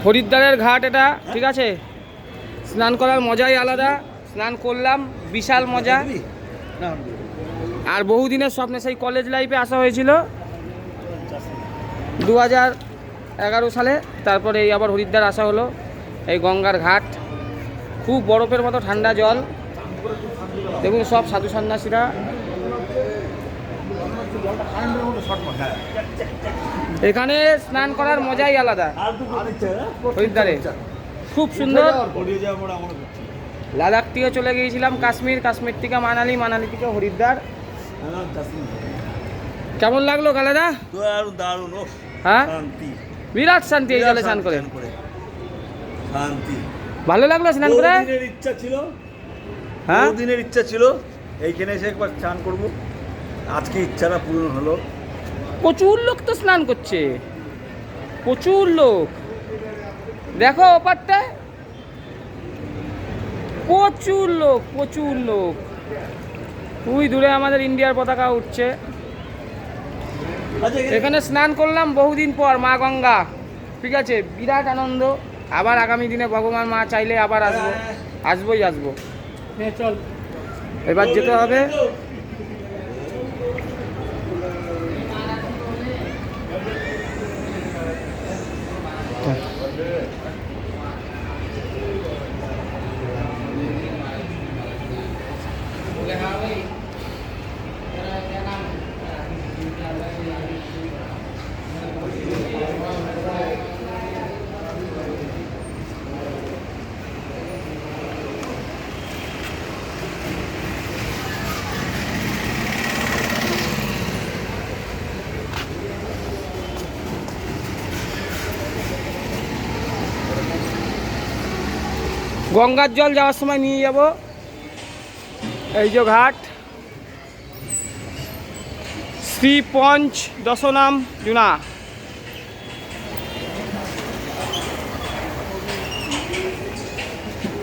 হরিদ্বারের ঘাট এটা, ঠিক আছে। স্নান করার মজাই আলাদা। স্নান করলাম, বিশাল মজা। আর বহুদিনের স্বপ্নে সেই কলেজ লাইফে আসা হয়েছিল 2011 সালে, তারপরে এই আবার হরিদ্বার আসা হলো। এই গঙ্গার ঘাট, খুব বরফের মতো ঠান্ডা জল। দেখুন সব সাধু সন্ন্যাসীরা। এখানে স্নান করার মজাই আলাদা হরিদ্বারে, খুব সুন্দর। লাদাখ থেকে চলে গিয়েছিলাম কাশ্মীর, কাশ্মীর থেকে মানালি, মানালি থেকে হরিদ্বার। কেমন লাগলো কালাদা? দারুণ। হ্যাঁ, বিরাট শান্তি এই জলে স্নান করে। শান্তি, ভালো লাগলো স্নান করে। ইচ্ছা ছিল, হ্যাঁ দিনের ইচ্ছা ছিল এইখানে এসে একবার স্নান করবো। আজকে ইচ্ছাটা পূরণ হলো। প্রচুর লোক তো স্নান করছে, প্রচুর লোক। দেখো ওপারটায় প্রচুর লোক, প্রচুর লোক। ওই দূরে আমাদের ইন্ডিয়ার পতাকা উঠছে। এখানে স্নান করলাম বহুদিন পর, মা গঙ্গা, ঠিক আছে। বিরাট আনন্দ। আবার আগামী দিনে ভগবান মা চাইলে আবার আসবো, আসবোই আসবো। চল এবার যেতে হবে। গঙ্গার জল যাওয়ার সময় নিয়ে যাব। এই যে ঘাট, শ্রী পঞ্চ দশনাম জুনা।